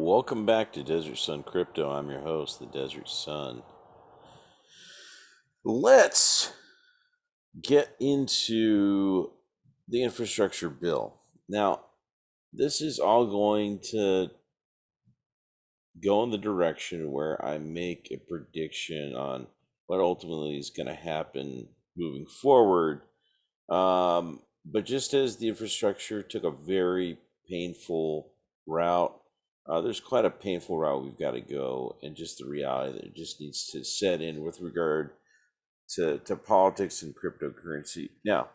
welcome back to Desert Sun Crypto. I'm your host, the Desert Sun. Let's get into the infrastructure bill. Now, this is all going to go in the direction where I make a prediction on what ultimately is going to happen moving forward. But just as the infrastructure took a very painful route, there's quite a painful route we've got to go, and just the reality that it just needs to set in with regard to politics and cryptocurrency. Now,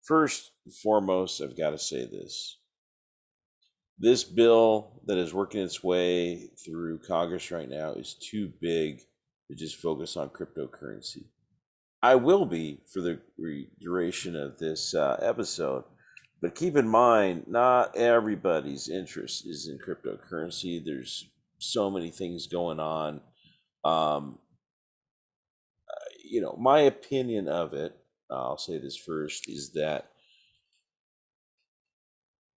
first and foremost, I've got to say this. This bill that is working its way through Congress right now is too big to just focus on cryptocurrency. I will be for the duration of this episode, but keep in mind, not everybody's interest is in cryptocurrency. There's so many things going on. My opinion of it, I'll say this first, is that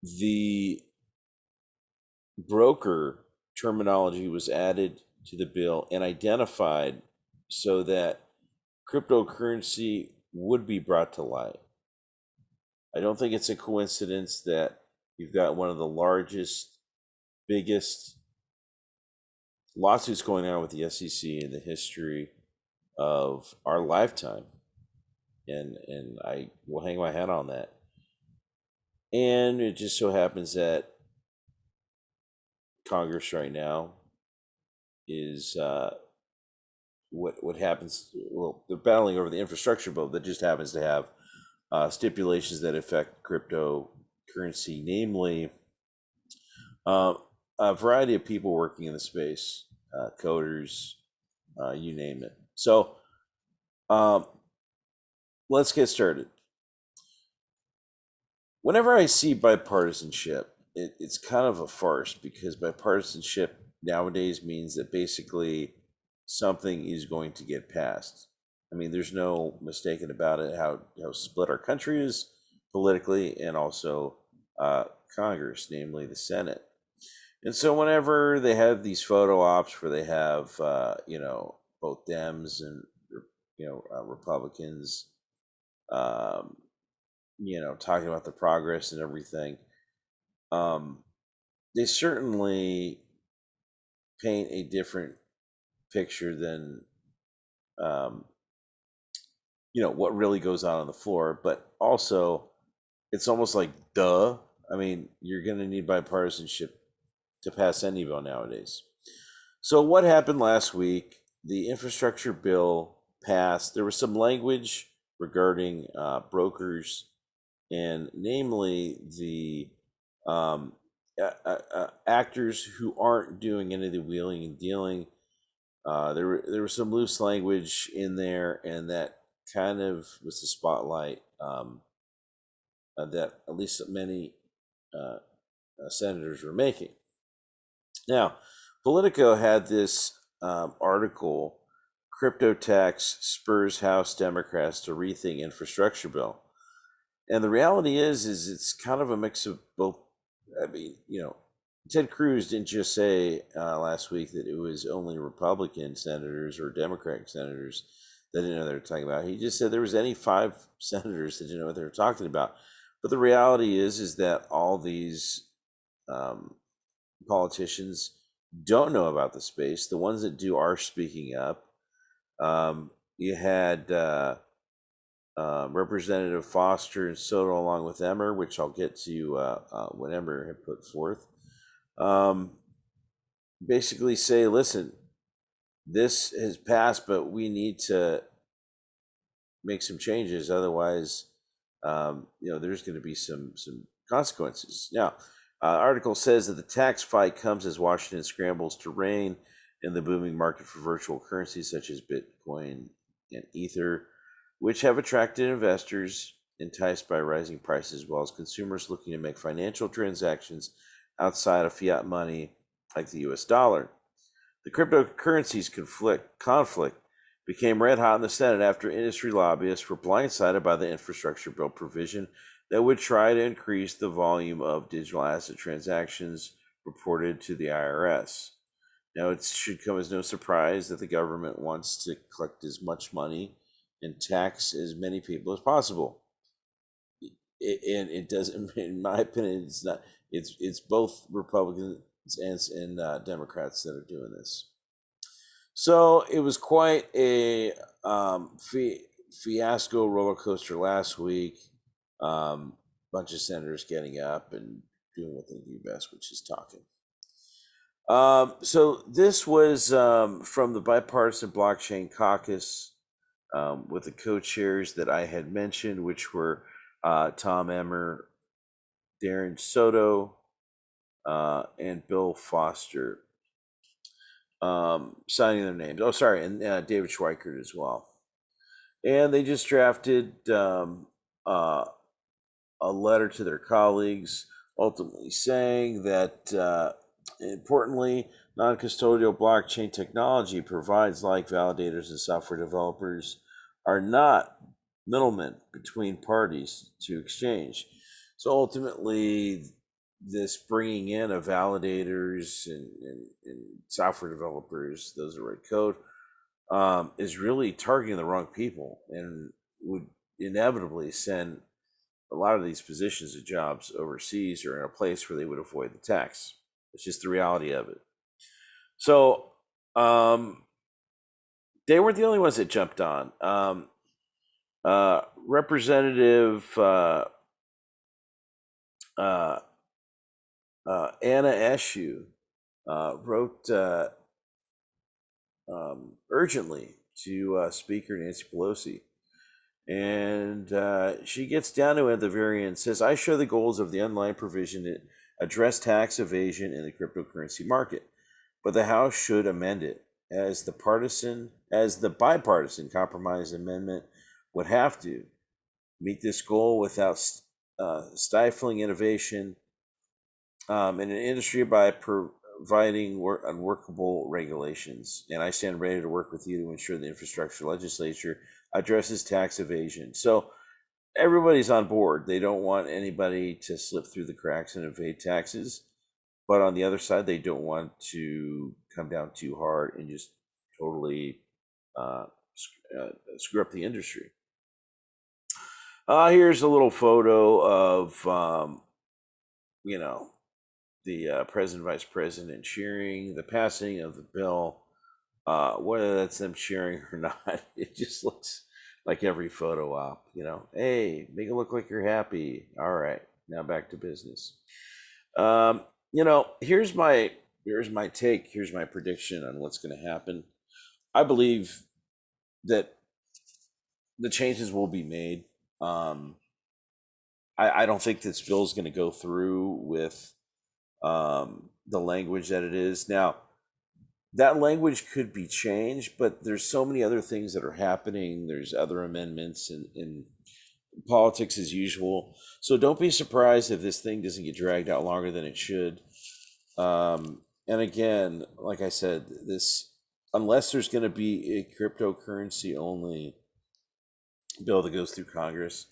the broker terminology was added to the bill and identified so that cryptocurrency would be brought to light. I don't think it's a coincidence that you've got one of the largest, biggest lawsuits going on with the SEC in the history of our lifetime. And I will hang my hat on that. And it just so happens that Congress right now is what happens. Well, they're battling over the infrastructure bill that just happens to have stipulations that affect cryptocurrency, namely a variety of people working in the space, coders, you name it. So let's get started. Whenever I see bipartisanship, it's kind of a farce, because bipartisanship nowadays means that basically something is going to get passed. I mean, there's no mistaking about it, how split our country is politically, and also Congress, namely the Senate. And so whenever they have these photo ops where they have, both Dems and, Republicans, talking about the progress and everything, they certainly paint a different picture than, what really goes on the floor. But also, it's almost like, duh. I mean, you're going to need bipartisanship to pass any bill nowadays. So what happened last week? The infrastructure bill passed. There was some language regarding brokers, and namely the actors who aren't doing any of the wheeling and dealing. There was some loose language in there, and that kind of was the spotlight that at least many senators were making. Now, Politico had this article, "Crypto Tax Spurs House Democrats to Rethink Infrastructure Bill." And the reality is it's kind of a mix of both. I mean, Ted Cruz didn't just say last week that it was only Republican senators or Democratic senators that didn't know what they were talking about. He just said there was any 5 senators that didn't know what they were talking about. But the reality is that all these politicians don't know about the space. The ones that do are speaking up. You had Representative Foster and Soto along with Emmer, which I'll get to what Emmer had put forth. Basically say, listen, this has passed, but we need to make some changes. Otherwise, there's going to be some consequences. Now, article says that the tax fight comes as Washington scrambles to rein in the booming market for virtual currencies such as Bitcoin and Ether, which have attracted investors enticed by rising prices, as well as consumers looking to make financial transactions outside of fiat money like the US dollar. The cryptocurrencies conflict became red hot in the Senate after industry lobbyists were blindsided by the infrastructure bill provision that would try to increase the volume of digital asset transactions reported to the IRS. Now, it should come as no surprise that the government wants to collect as much money and tax as many people as possible. And it doesn't, in my opinion, it's not. It's both Republicans and Democrats that are doing this. So it was quite a fiasco roller coaster last week. Bunch of senators getting up and doing what they do best, which is talking. So this was from the Bipartisan Blockchain Caucus with the co-chairs that I had mentioned, which were Tom Emmer, Darren Soto, and Bill Foster, signing their names. Oh, sorry, and David Schweikert as well. And they just drafted a letter to their colleagues, ultimately saying that, importantly, non-custodial blockchain technology provides like validators and software developers are not middlemen between parties to exchange. So ultimately, this bringing in of validators and software developers, those who write code, is really targeting the wrong people and would inevitably send a lot of these positions and jobs overseas or in a place where they would avoid the tax. It's just the reality of it. So they weren't the only ones that jumped on. Representative Anna Eshoo wrote urgently to Speaker Nancy Pelosi. And she gets down to it at the very end, says, I share the goals of the underlying provision to address tax evasion in the cryptocurrency market, but the House should amend it as the bipartisan compromise amendment would have to meet this goal without stifling innovation in an industry by providing unworkable regulations. And I stand ready to work with you to ensure the infrastructure legislature addresses tax evasion. So everybody's on board. They don't want anybody to slip through the cracks and evade taxes. But on the other side, they don't want to come down too hard and just totally screw up the industry. Here's a little photo of, the president, vice president cheering the passing of the bill. Whether that's them cheering or not, it just looks like every photo op. Hey, make it look like you're happy. All right, now back to business. Here's my take. Here's my prediction on what's going to happen. I believe that the changes will be made. I don't think this bill is going to go through with the language that it is now. That language could be changed, but there's so many other things that are happening. There's other amendments in politics as usual. So don't be surprised if this thing doesn't get dragged out longer than it should. And again, like I said, unless there's going to be a cryptocurrency only bill that goes through Congress,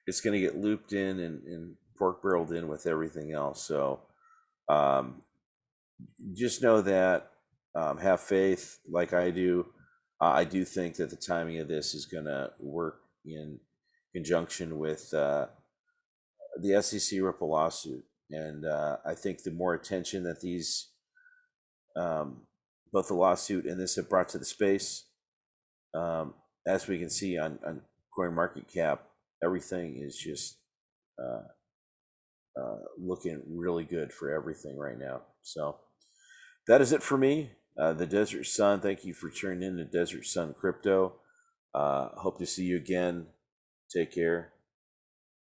it's going to get looped in and pork barreled in with everything else. So just know that. Have faith, like I do. I do think that the timing of this is going to work in conjunction with the SEC Ripple lawsuit, and I think the more attention that these, both the lawsuit and this have brought to the space, as we can see on CoinMarketCap, everything is just looking really good for everything right now. So that is it for me. The Desert Sun, thank you for tuning in to Desert Sun Crypto. Hope to see you again. Take care.